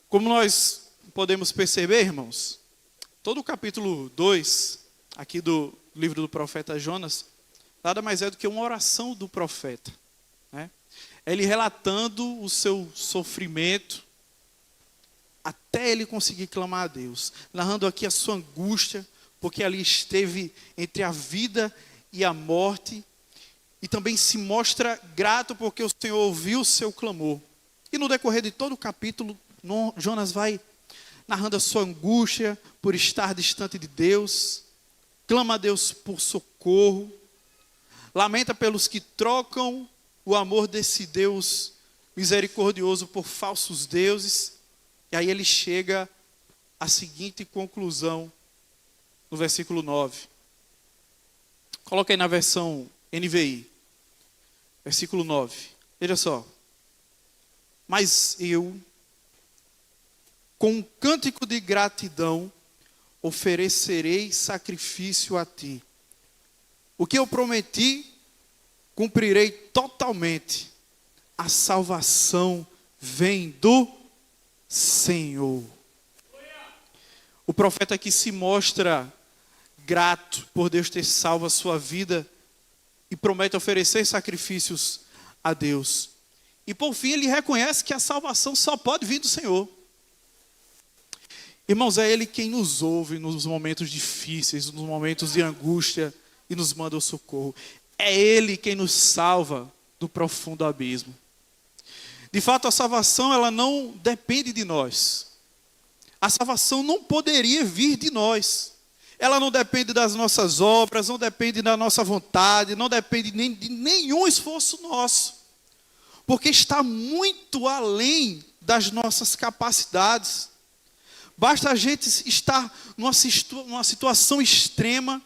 Como nós podemos perceber, irmãos, todo o capítulo 2, aqui do livro do profeta Jonas, nada mais é do que uma oração do profeta, né? Ele relatando o seu sofrimento, até ele conseguir clamar a Deus, narrando aqui a sua angústia, porque ali esteve entre a vida e a morte, e também se mostra grato porque o Senhor ouviu o seu clamor. E no decorrer de todo o capítulo, Jonas vai narrando a sua angústia por estar distante de Deus, clama a Deus por socorro, lamenta pelos que trocam o amor desse Deus misericordioso por falsos deuses, e aí ele chega à seguinte conclusão, no versículo 9. Coloca aí na versão NVI. Versículo 9. Veja só. Mas eu, com um cântico de gratidão, oferecerei sacrifício a ti. O que eu prometi, cumprirei totalmente. A salvação vem do Senhor. O profeta aqui se mostra grato por Deus ter salvo a sua vida e promete oferecer sacrifícios a Deus. E por fim ele reconhece que a salvação só pode vir do Senhor. Irmãos, é Ele quem nos ouve nos momentos difíceis, nos momentos de angústia e nos manda o socorro. É Ele quem nos salva do profundo abismo. De fato, a salvação ela não depende de nós. A salvação não poderia vir de nós. Ela não depende das nossas obras, não depende da nossa vontade, não depende nem de nenhum esforço nosso. Porque está muito além das nossas capacidades. Basta a gente estar numa situação extrema,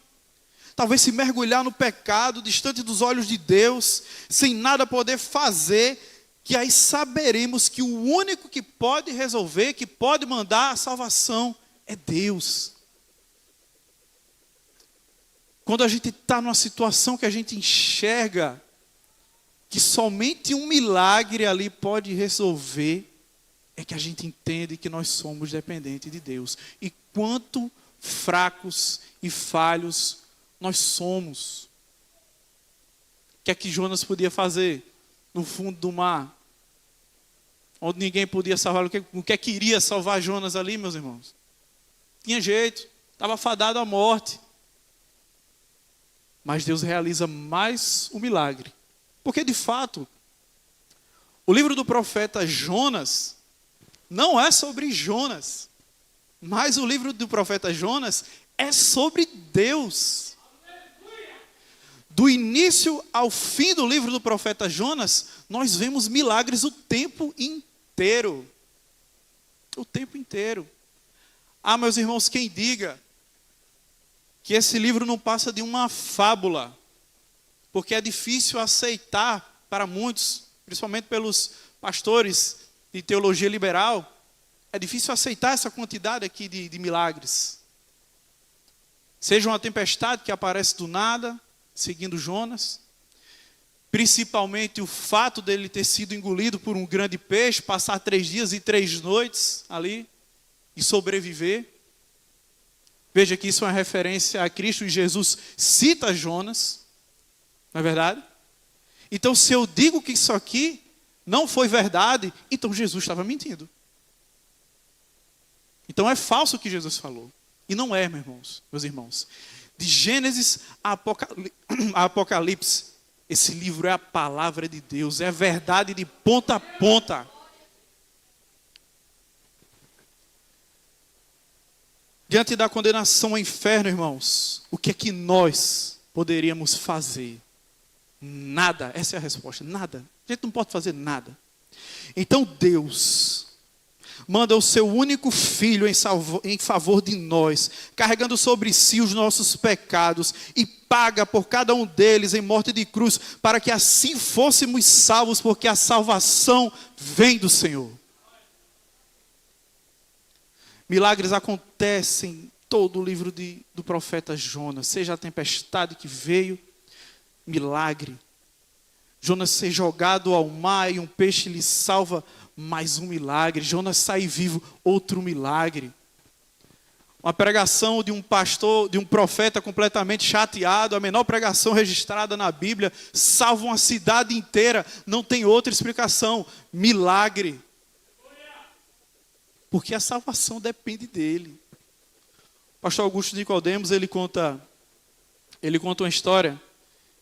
talvez se mergulhar no pecado, distante dos olhos de Deus, sem nada poder fazer, que aí saberemos que o único que pode resolver, que pode mandar a salvação, é Deus. Quando a gente está numa situação que a gente enxerga que somente um milagre ali pode resolver, é que a gente entende que nós somos dependentes de Deus. E quanto fracos e falhos nós somos. O que é que Jonas podia fazer no fundo do mar? Onde ninguém podia salvar. O que é que iria salvar Jonas ali, meus irmãos? Tinha jeito, estava fadado à morte. Mas Deus realiza mais um milagre. Porque de fato, o livro do profeta Jonas não é sobre Jonas, mas o livro do profeta Jonas é sobre Deus. Do início ao fim do livro do profeta Jonas, nós vemos milagres o tempo inteiro. O tempo inteiro. Ah, meus irmãos, quem diga que esse livro não passa de uma fábula, porque é difícil aceitar para muitos, principalmente pelos pastores de teologia liberal, é difícil aceitar essa quantidade aqui de milagres. Seja uma tempestade que aparece do nada, seguindo Jonas. Principalmente o fato dele ter sido engolido por um grande peixe, passar 3 dias e 3 noites ali e sobreviver. Veja que isso é uma referência a Cristo, e Jesus cita Jonas, não é verdade? Então, se eu digo que isso aqui não foi verdade, então Jesus estava mentindo. Então é falso o que Jesus falou. E não é, meus irmãos. De Gênesis a Apocalipse, esse livro é a palavra de Deus, é a verdade de ponta a ponta. Diante da condenação ao inferno, irmãos, o que é que nós poderíamos fazer? Nada, essa é a resposta, nada. A gente não pode fazer nada. Então Deus manda o seu único filho em favor de nós, carregando sobre si os nossos pecados, e paga por cada um deles em morte de cruz, para que assim fôssemos salvos, porque a salvação vem do Senhor. Milagres acontecem em todo o livro do profeta Jonas, seja a tempestade que veio, milagre. Jonas ser jogado ao mar e um peixe lhe salva, mais um milagre. Jonas sai vivo, outro milagre. Uma pregação de um pastor, de um profeta completamente chateado, a menor pregação registrada na Bíblia, salva uma cidade inteira, não tem outra explicação, milagre. Porque a salvação depende dele. O pastor Augusto Nicodemos, ele conta uma história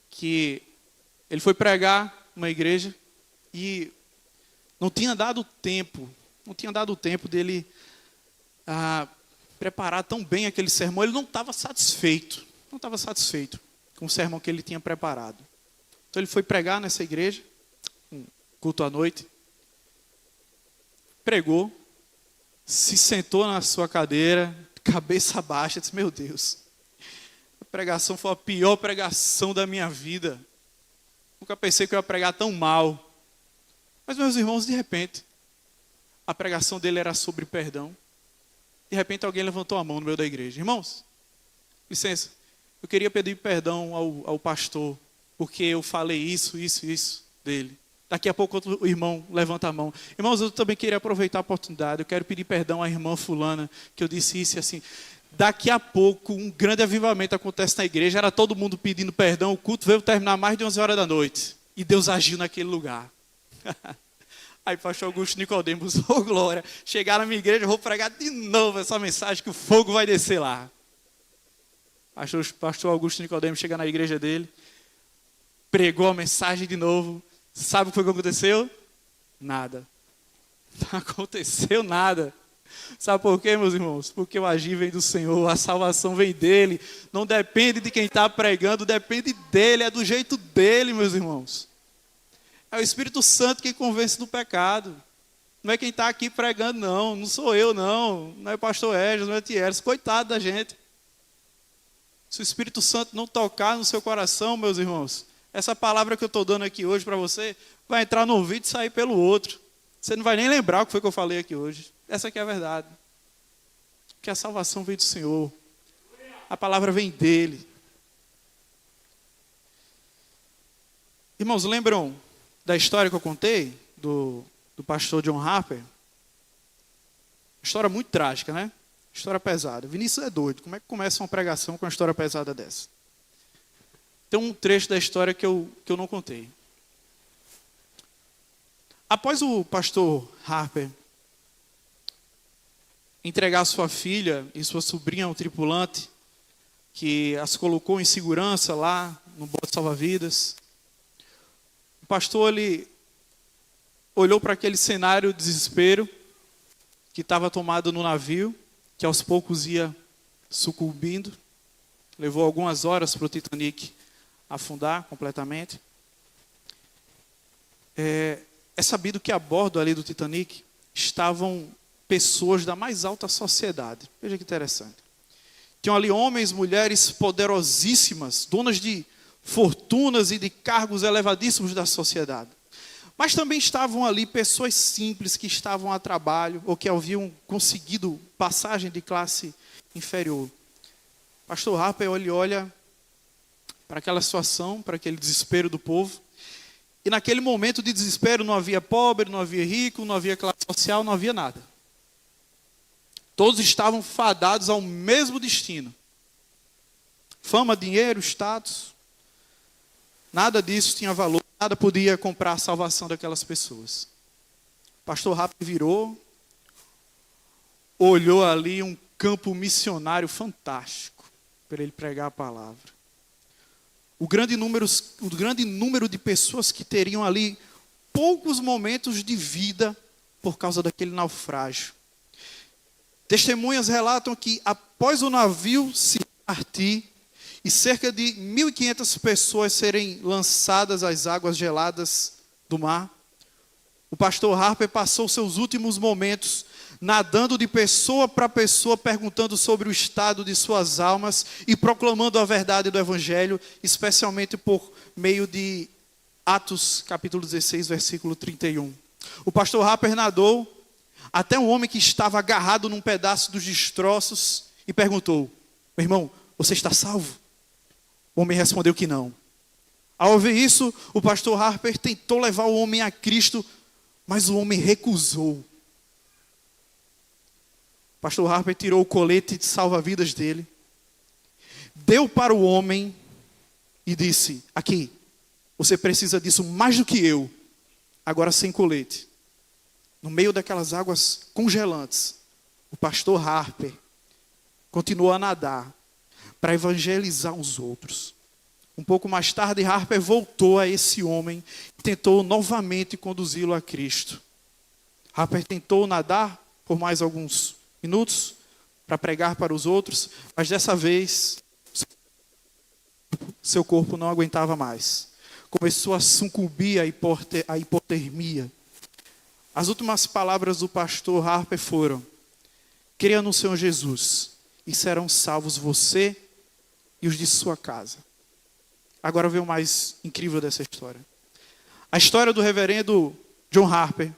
que ele foi pregar numa igreja e não tinha dado tempo dele preparar tão bem aquele sermão. Ele não estava satisfeito com o sermão que ele tinha preparado. Então ele foi pregar nessa igreja, um culto à noite, pregou, se sentou na sua cadeira, cabeça baixa, disse: meu Deus, a pregação foi a pior pregação da minha vida. Nunca pensei que eu ia pregar tão mal. Mas, meus irmãos, de repente, a pregação dele era sobre perdão. De repente, alguém levantou a mão no meio da igreja. Irmãos, licença, eu queria pedir perdão ao pastor, porque eu falei isso dele. Daqui a pouco outro irmão levanta a mão. Irmãos, eu também queria aproveitar a oportunidade. Eu quero pedir perdão à irmã fulana, que eu disse isso e assim. Daqui a pouco, um grande avivamento acontece na igreja. Era todo mundo pedindo perdão. O culto veio terminar mais de 11 horas da noite. E Deus agiu naquele lugar. Aí pastor Augusto Nicodemos, oh glória, chegar na minha igreja, eu vou pregar de novo essa mensagem que o fogo vai descer lá. Pastor Augusto Nicodemos chega na igreja dele, pregou a mensagem de novo. Sabe o que foi que aconteceu? Nada. Não aconteceu nada. Sabe por quê, meus irmãos? Porque o agir vem do Senhor, a salvação vem dele. Não depende de quem está pregando, depende dele, é do jeito dele, meus irmãos. É o Espírito Santo quem convence do pecado. Não é quem está aqui pregando, não sou eu, não é o pastor Egis, não é o Thierry, coitado da gente. Se o Espírito Santo não tocar no seu coração, meus irmãos, essa palavra que eu estou dando aqui hoje para você, vai entrar no ouvido e sair pelo outro. Você não vai nem lembrar o que foi que eu falei aqui hoje. Essa aqui é a verdade. Porque a salvação vem do Senhor. A palavra vem dele. Irmãos, lembram da história que eu contei do pastor John Harper? História muito trágica, né? História pesada. Vinícius é doido. Como é que começa uma pregação com uma história pesada dessa? Tem um trecho da história que eu não contei. Após o pastor Harper entregar sua filha e sua sobrinha ao tripulante, que as colocou em segurança lá no bote salva-vidas, o pastor ele olhou para aquele cenário de desespero que estava tomado no navio, que aos poucos ia sucumbindo. Levou algumas horas para o Titanic afundar completamente. É sabido que a bordo ali do Titanic estavam pessoas da mais alta sociedade. Veja que interessante. Tinham ali homens, mulheres poderosíssimas, donas de fortunas e de cargos elevadíssimos da sociedade. Mas também estavam ali pessoas simples que estavam a trabalho ou que haviam conseguido passagem de classe inferior. Pastor Harper, ele olha para aquela situação, para aquele desespero do povo. E naquele momento de desespero não havia pobre, não havia rico, não havia classe social, não havia nada. Todos estavam fadados ao mesmo destino. Fama, dinheiro, status, nada disso tinha valor, nada podia comprar a salvação daquelas pessoas. O pastor Harper virou, olhou ali um campo missionário fantástico para ele pregar a palavra. O grande número de pessoas que teriam ali poucos momentos de vida por causa daquele naufrágio. Testemunhas relatam que após o navio se partir e cerca de 1.500 pessoas serem lançadas às águas geladas do mar, o pastor Harper passou seus últimos momentos nadando de pessoa para pessoa, perguntando sobre o estado de suas almas e proclamando a verdade do Evangelho, especialmente por meio de Atos, capítulo 16, versículo 31. O pastor Harper nadou até um homem que estava agarrado num pedaço dos destroços e perguntou: meu irmão, você está salvo? O homem respondeu que não. Ao ouvir isso, o pastor Harper tentou levar o homem a Cristo, mas o homem recusou. O pastor Harper tirou o colete de salva-vidas dele, deu para o homem e disse: aqui, você precisa disso mais do que eu, agora sem colete. No meio daquelas águas congelantes, o pastor Harper continuou a nadar para evangelizar os outros. Um pouco mais tarde, Harper voltou a esse homem e tentou novamente conduzi-lo a Cristo. Harper tentou nadar por mais alguns minutos para pregar para os outros, mas dessa vez seu corpo não aguentava mais. Começou a sucumbir à hipotermia. As últimas palavras do pastor Harper foram: creia no Senhor Jesus e serão salvos você e os de sua casa. Agora vem o mais incrível dessa história. A história do reverendo John Harper,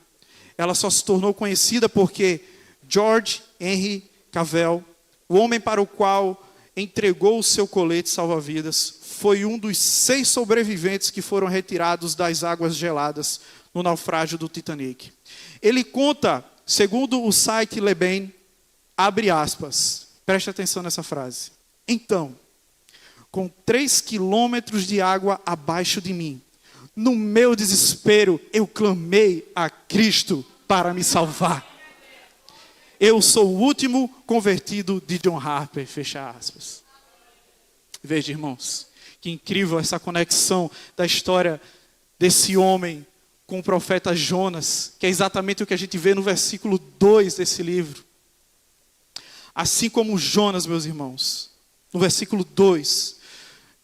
ela só se tornou conhecida porque George Henry Cavell, o homem para o qual entregou o seu colete salva-vidas, foi um dos 6 sobreviventes que foram retirados das águas geladas no naufrágio do Titanic. Ele conta, segundo o site Lebem, abre aspas, preste atenção nessa frase: então, com 3 quilômetros de água abaixo de mim, no meu desespero, eu clamei a Cristo para me salvar. Eu sou o último convertido de John Harper, fecha aspas. Veja, irmãos, que incrível essa conexão da história desse homem com o profeta Jonas, que é exatamente o que a gente vê no versículo 2 desse livro. Assim como Jonas, meus irmãos, no versículo 2,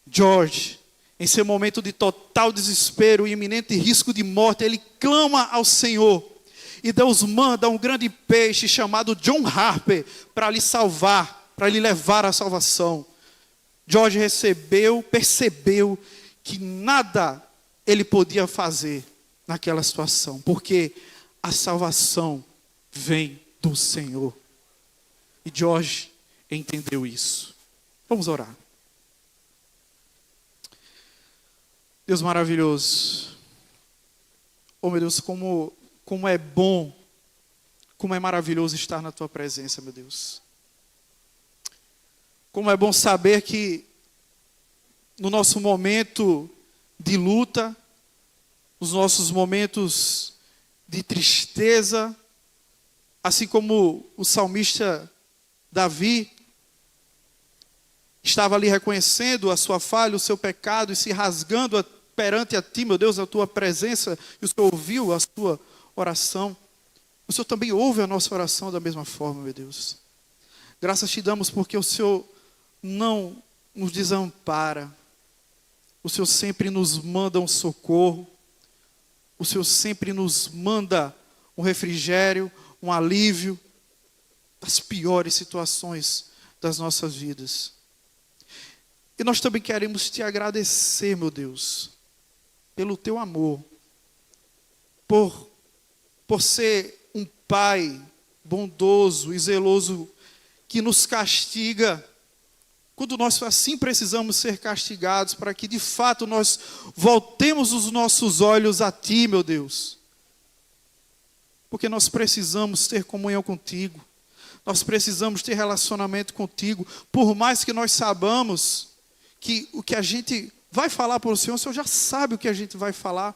George, em seu momento de total desespero e iminente risco de morte, ele clama ao Senhor. E Deus manda um grande peixe chamado John Harper para lhe salvar, para lhe levar à salvação. George percebeu que nada ele podia fazer naquela situação, porque a salvação vem do Senhor. E George entendeu isso. Vamos orar. Deus maravilhoso. Oh, meu Deus, como é bom, como é maravilhoso estar na Tua presença, meu Deus. Como é bom saber que no nosso momento de luta, nos nossos momentos de tristeza, assim como o salmista Davi estava ali reconhecendo a sua falha, o seu pecado e se rasgando perante a Ti, meu Deus, a Tua presença, e o Senhor ouviu a sua oração. O Senhor também ouve a nossa oração da mesma forma, meu Deus. Graças Te damos porque o Senhor não nos desampara. O Senhor sempre nos manda um socorro. O Senhor sempre nos manda um refrigério, um alívio das piores situações das nossas vidas. E nós também queremos Te agradecer, meu Deus, pelo Teu amor, por ser um Pai bondoso e zeloso que nos castiga quando nós assim precisamos ser castigados, para que de fato nós voltemos os nossos olhos a Ti, meu Deus. Porque nós precisamos ter comunhão contigo, nós precisamos ter relacionamento contigo, por mais que nós saibamos que o que a gente vai falar para o Senhor já sabe o que a gente vai falar,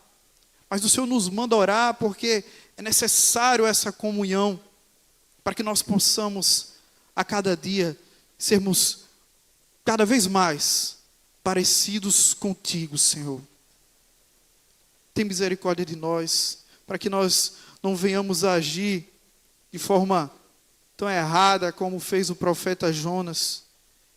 mas o Senhor nos manda orar, porque é necessário essa comunhão, para que nós possamos a cada dia sermos cada vez mais parecidos contigo, Senhor. Tem misericórdia de nós, para que nós não venhamos a agir de forma tão errada como fez o profeta Jonas,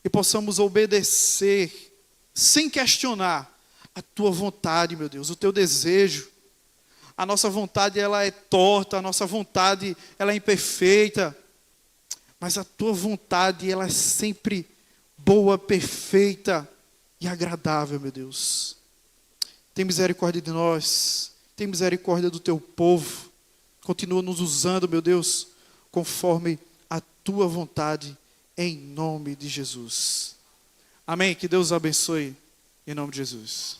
e possamos obedecer, sem questionar, a Tua vontade, meu Deus, o Teu desejo. A nossa vontade, ela é torta, a nossa vontade, ela é imperfeita, mas a Tua vontade, ela é sempre boa, perfeita e agradável, meu Deus. Tem misericórdia de nós, tem misericórdia do Teu povo, continua nos usando, meu Deus, conforme a Tua vontade, em nome de Jesus. Amém, que Deus os abençoe, em nome de Jesus.